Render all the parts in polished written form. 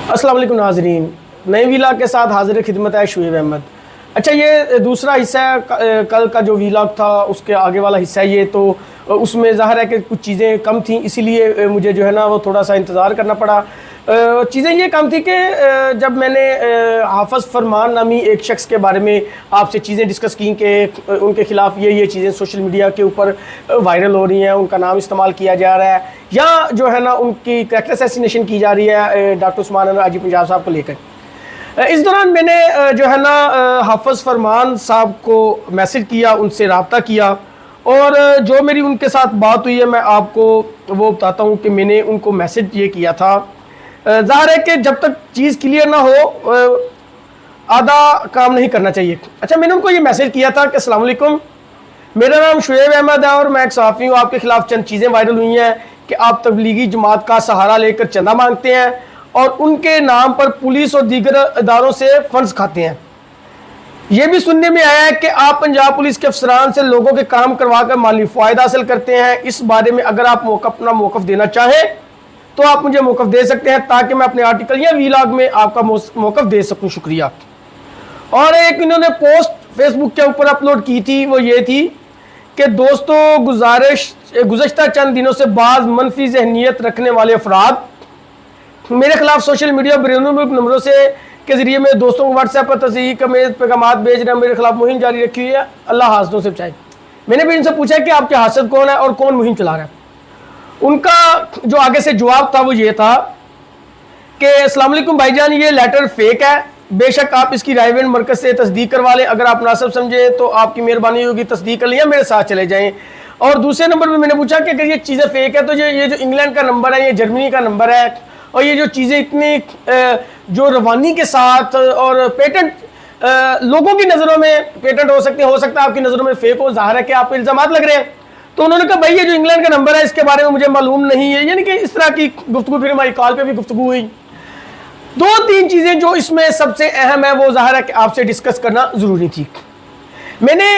अस्सलाम वालेकुम नाज़रीन, नए वीलॉग के साथ हाजिर खिदमत है शुएब अहमद। अच्छा, ये दूसरा हिस्सा है। कल का जो वीलॉग था उसके आगे वाला हिस्सा है ये, तो उसमें ज़ाहिर है कि कुछ चीज़ें कम थी, इसीलिए मुझे जो है ना वो थोड़ा सा इंतज़ार करना पड़ा। चीज़ें ये कम थी कि जब मैंने हाफ़िज़ फरमान नामी एक शख्स के बारे में आपसे चीज़ें डिस्कस की कि उनके ख़िलाफ़ ये चीज़ें सोशल मीडिया के ऊपर वायरल हो रही हैं, उनका नाम इस्तेमाल किया जा रहा है या जो है ना उनकी कैरेक्टर असैसिनेशन की जा रही है डॉक्टर उस्मान अनवर हाजी पंजाब साहब को लेकर। इस दौरान मैंने जो है ना हाफ़िज़ फरमान साहब को मैसेज किया, उनसे रब्ता किया और जो मेरी उनके साथ बात हुई है मैं आपको वो बताता हूँ कि मैंने उनको मैसेज ये किया था। ज़ाहिर है कि जब तक चीज़ क्लियर ना हो आधा काम नहीं करना चाहिए। अच्छा, मैंने उनको ये मैसेज किया था कि अस्सलाम वालेकुम, मेरा नाम शुएब अहमद है और मैं एक सहाफ़ी हूँ। आपके ख़िलाफ़ चंद चीज़ें वायरल हुई हैं कि आप तबलीगी जमात का सहारा लेकर चंदा मांगते हैं और उनके नाम पर पुलिस और दीगर इदारों से फंड्स खाते हैं। ये भी सुनने में आया है कि आप पंजाब पुलिस के अफसरान से लोगों के काम करवा कर माली फ़ायदा हासिल करते हैं। इस बारे में अगर आप अपना मौक़िफ़ देना चाहें तो आप मुझे मौक़िफ़ दे सकते हैं ताकि मैं अपने आर्टिकल या वीलॉग में आपका मौक़िफ़ दे सकूं। शुक्रिया। और एक इन्होंने पोस्ट फेसबुक के ऊपर अपलोड की थी, वो ये थी कि दोस्तों गुज़श्ता चंद दिनों से बाज़ मनफी ज़हनीत रखने वाले अफराद मेरे खिलाफ सोशल मीडिया बैरून मुल्क नंबरों से के ज़रिए मेरे दोस्तों को व्हाट्सएप पर तस्दीक का मेरे पैगाम भेज रहे हैं, मेरे खिलाफ मुहिम जारी रखी हुई है। अल्लाह हासदों से बचाए। मैंने भी इनसे पूछा कि आपके हासद कौन है और कौन मुहिम चला रहा है। उनका जो आगे से जवाब था वो ये था कि अस्सलाम वालेकुम भाईजान, ये लेटर फेक है, बेशक आप इसकी रायवेंड मरकज़ से तस्दीक करवा लें। अगर आप मुनासिब समझे तो आपकी मेहरबानी होगी, तस्दीक कर लें या मेरे साथ चले जाएँ। और दूसरे नंबर पर मैंने पूछा कि अगर ये चीज़ें फेक है तो ये जो इंग्लैंड का नंबर है, ये जर्मनी का नंबर है और ये जो चीज़ें इतनी जो रवानी के साथ और पेटेंट लोगों की नज़रों में पेटेंट हो सकता है आपकी नज़रों में फेक हो। ज़ाहिर है कि आप पे इल्ज़ामात लग रहे हैं। तो उन्होंने कहा भाई ये जो इंग्लैंड का नंबर है इसके बारे में मुझे मालूम नहीं है। यानी कि इस तरह की गुफ्तगू, फिर हमारी कॉल पे भी गुफ्तगू हुई। दो तीन चीज़ें जो इसमें सबसे अहम है वो ज़ाहिर है कि आपसे डिस्कस करना ज़रूरी थी। मैंने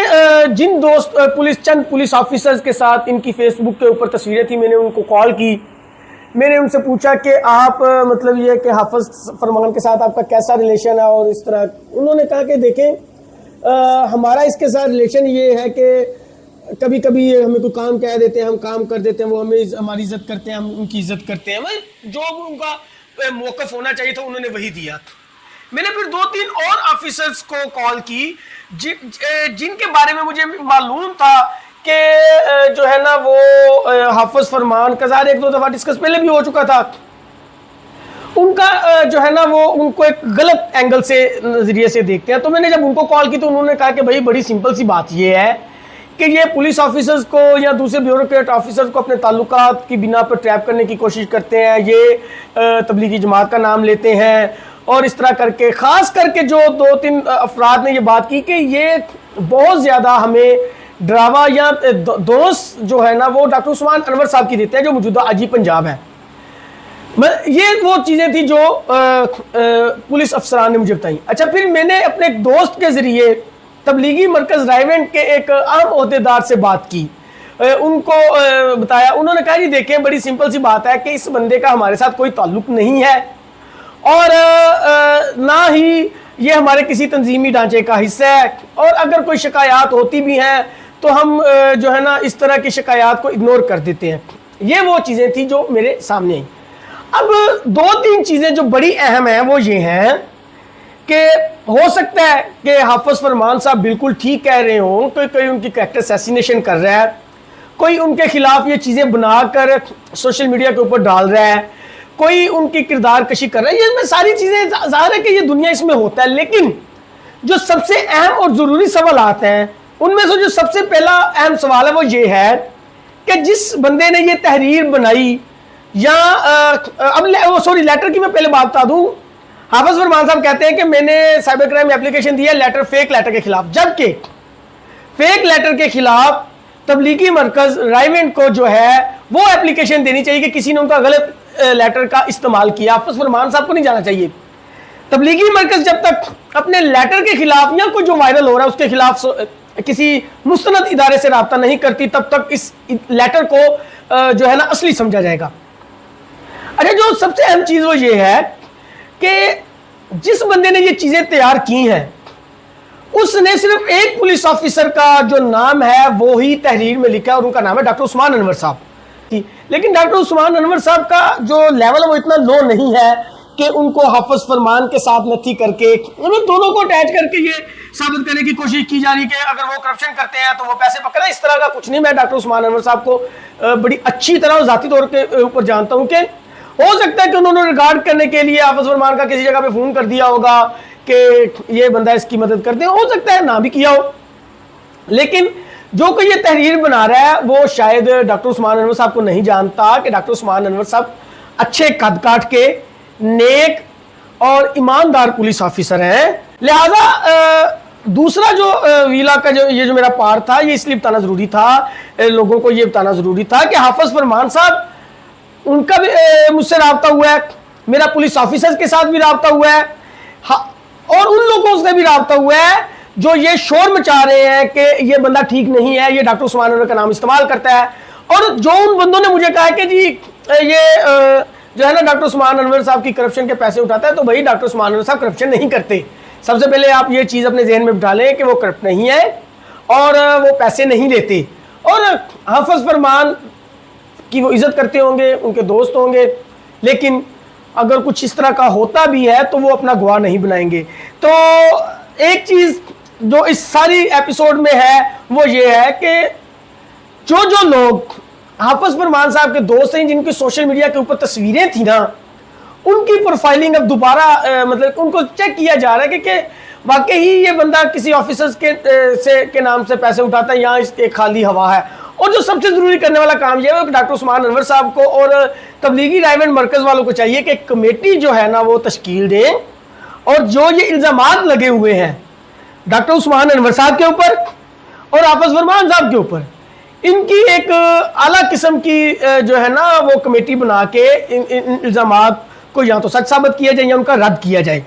जिन चंद पुलिस ऑफिसर्स के साथ इनकी फेसबुक के ऊपर तस्वीरें थी, मैंने उनको कॉल की। मैंने उनसे पूछा कि आप मतलब ये कि हाफ़िज़ फरमान के साथ आपका कैसा रिलेशन है और इस तरह। उन्होंने कहा कि देखें हमारा इसके साथ रिलेशन ये है कि कभी कभी हमें कोई काम कह देते हैं, हम काम कर देते हैं, वो हमें हमारी इज़्ज़त करते हैं, हम उनकी इज़्ज़त करते हैं। मतलब जो उनका मौक़िफ़ होना चाहिए था उन्होंने वही दिया। मैंने फिर दो तीन और ऑफिसर्स को कॉल की जिनके बारे में मुझे मालूम था कि जो है ना वो हाफ़िज़ फरमान का ज़ाहिर एक दो दफ़ा डिस्कस पहले भी हो चुका था। उनका जो है ना वो उनको एक गलत एंगल से नज़रिए से देखते हैं। तो मैंने जब उनको कॉल की तो उन्होंने कहा कि भाई बड़ी सिंपल सी बात ये है कि ये पुलिस ऑफिसर्स को या दूसरे ब्यूरोक्रेट ऑफिसर्स को अपने ताल्लुकात की बिना पर ट्रैप करने की कोशिश करते हैं। ये तबलीगी जमात का नाम लेते हैं और इस तरह करके ख़ास करके जो दो तीन अफराद ने ये बात की कि ये बहुत ज़्यादा हमें ड्रावा या दोस्त जो है ना वो डॉक्टर उस्मान अनवर साहब की देते हैं जो मौजूदा आजी पंजाब है। ये वो चीज़ें थी जो पुलिस अफसरान ने मुझे बताई। अच्छा, फिर मैंने अपने एक दोस्त के ज़रिए तबलीगी मरकज़ रायवेंड के एक आम ओहदेदार से बात की, उनको बताया। उन्होंने कहा जी देखें बड़ी सिंपल सी बात है कि इस बंदे का हमारे साथ कोई ताल्लुक़ नहीं है और ना ही ये हमारे किसी तंजीमी ढांचे का हिस्सा है और अगर कोई शिकायत होती भी हैं तो हम जो है ना इस तरह की शिकायत को इग्नोर कर देते हैं। ये वो चीज़ें थी जो मेरे सामने आई। अब दो तीन चीज़ें जो बड़ी अहम हैं वो ये हैं कि हो सकता है कि हाफ़िज़ फरमान साहब बिल्कुल ठीक कह रहे हों, कोई उनकी कैरेक्टर असैसिनेशन कर रहा है, कोई उनके खिलाफ ये चीज़ें बनाकर सोशल मीडिया के ऊपर डाल रहा है, कोई उनकी किरदार कशी कर रहा है। ये सारी चीज़ें ज़ाहिर है कि ये दुनिया इसमें होता है। लेकिन जो सबसे अहम और ज़रूरी सवाल आते हैं उनमें से जो सबसे पहला अहम सवाल है वो ये है कि जिस बंदे ने ये तहरीर बनाई या लेटर की मैं पहले बात बता दूं। हाफ़िज़ फरमान साहब कहते हैं कि मैंने साइबर क्राइम एप्लीकेशन दिया लेटर, फेक लेटर के खिलाफ, जबकि फेक लेटर के खिलाफ तबलीगी मरकज़ रायवेंड को जो है वो एप्लीकेशन देनी चाहिए कि किसी ने उनका गलत लेटर का इस्तेमाल किया। हाफ़िज़ फरमान साहब को नहीं जाना चाहिए। तबलीगी मरकज़ जब तक अपने लेटर के खिलाफ या कोई जो वायरल हो रहा है उसके खिलाफ किसी मुस्तनद इदारे से रब्ता नहीं करती तब तक इस लेटर को जो है ना असली समझा जाएगा। अच्छा, जो सबसे अहम चीज़ वो ये है कि जिस बंदे ने ये चीजें तैयार की हैं उसने सिर्फ एक पुलिस ऑफिसर का जो नाम है वो ही तहरीर में लिखा है और उनका नाम है डॉक्टर उस्मान अनवर साहब। लेकिन डॉक्टर उस्मान अनवर साहब का जो लेवल है वो इतना लो नहीं है कि उनको हाफिज फरमान के साथ नथी करके दोनों को अटैच करके ये साबित करने की कोशिश की जा रही है कि अगर वो करप्शन करते हैं तो वो पैसे पकड़े। इस तरह का कुछ नहीं। मैं डॉक्टर उस्मान अनवर साहब को बड़ी अच्छी तरह जाती तौर के ऊपर जानता हूं कि हो सकता है कि उन्होंने रिगार्ड करने के लिए हाफिज फरमान का किसी जगह पे फोन कर दिया होगा कि ये बंदा इसकी मदद करते हैं, हो सकता है ना भी किया हो। लेकिन जो कोई ये तहरीर बना रहा है वो शायद डॉक्टर उस्मान अनवर साहब को नहीं जानता कि डॉक्टर उस्मान अनवर साहब अच्छे कद काट के नेक और ईमानदार पुलिस ऑफिसर हैं। लिहाजा दूसरा जो वीला का जो मेरा पार्ट था ये इसलिए बताना जरूरी था, लोगों को ये बताना जरूरी था कि हाफिज फरमान साहब उनका भी मुझसे रब्ता हुआ है, मेरा पुलिस ऑफिसर्स के साथ भी रब्ता हुआ है और उन लोगों से भी रब्ता हुआ है जो ये शोर मचा रहे हैं कि ये बंदा ठीक नहीं है, ये डॉक्टर उस्मान अनवर का नाम इस्तेमाल करता है। और जो उन बंदों ने मुझे कहा है कि जी ये जो है ना डॉक्टर उस्मान अनवर साहब की करप्शन के पैसे उठाता है, तो भाई डॉक्टर उस्मान अनवर साहब करप्शन नहीं करते। सबसे पहले आप ये चीज़ अपने जहन में बिठा लें कि वो करप्ट नहीं है और वो पैसे नहीं लेते और हाफिज फरमान की वो इज्जत करते होंगे, उनके दोस्त होंगे, लेकिन अगर कुछ इस तरह का होता भी है तो वो अपना गवाह नहीं बनाएंगे। तो एक चीज़ जो इस सारी एपिसोड में है वो ये है कि जो लोग हाफिज फरमान साहब के दोस्त हैं जिनकी सोशल मीडिया के ऊपर तस्वीरें थी ना, उनकी प्रोफाइलिंग अब दोबारा मतलब उनको चेक किया जा रहा है कि वाकई ही ये बंदा किसी ऑफिसर्स के नाम से पैसे उठाता है या इसके खाली हवा है। और जो सबसे जरूरी करने वाला काम यह है कि डॉक्टर उस्मान अनवर साहब को और तबलीगी रायमंड मरकज वालों को चाहिए कि कमेटी जो है ना वो तश्कील दें और जो ये इल्ज़ामात लगे हुए हैं डॉक्टर उस्मान अनवर साहब के ऊपर और हाफिज फरमान साहब के ऊपर, इनकी एक आला किस्म की जो है ना वो कमेटी बना के इन इल्ज़ामात को या तो सच साबित किया जाए या उनका रद्द किया जाए।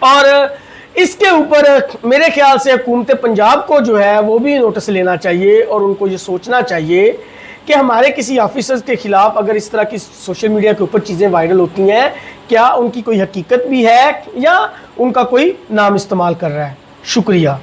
और इसके ऊपर मेरे ख्याल से हुकूमत पंजाब को जो है वो भी नोटिस लेना चाहिए और उनको ये सोचना चाहिए कि हमारे किसी ऑफिसर्स के खिलाफ अगर इस तरह की सोशल मीडिया के ऊपर चीज़ें वायरल होती हैं, क्या उनकी कोई हकीकत भी है या उनका कोई नाम इस्तेमाल कर रहा है। शुक्रिया।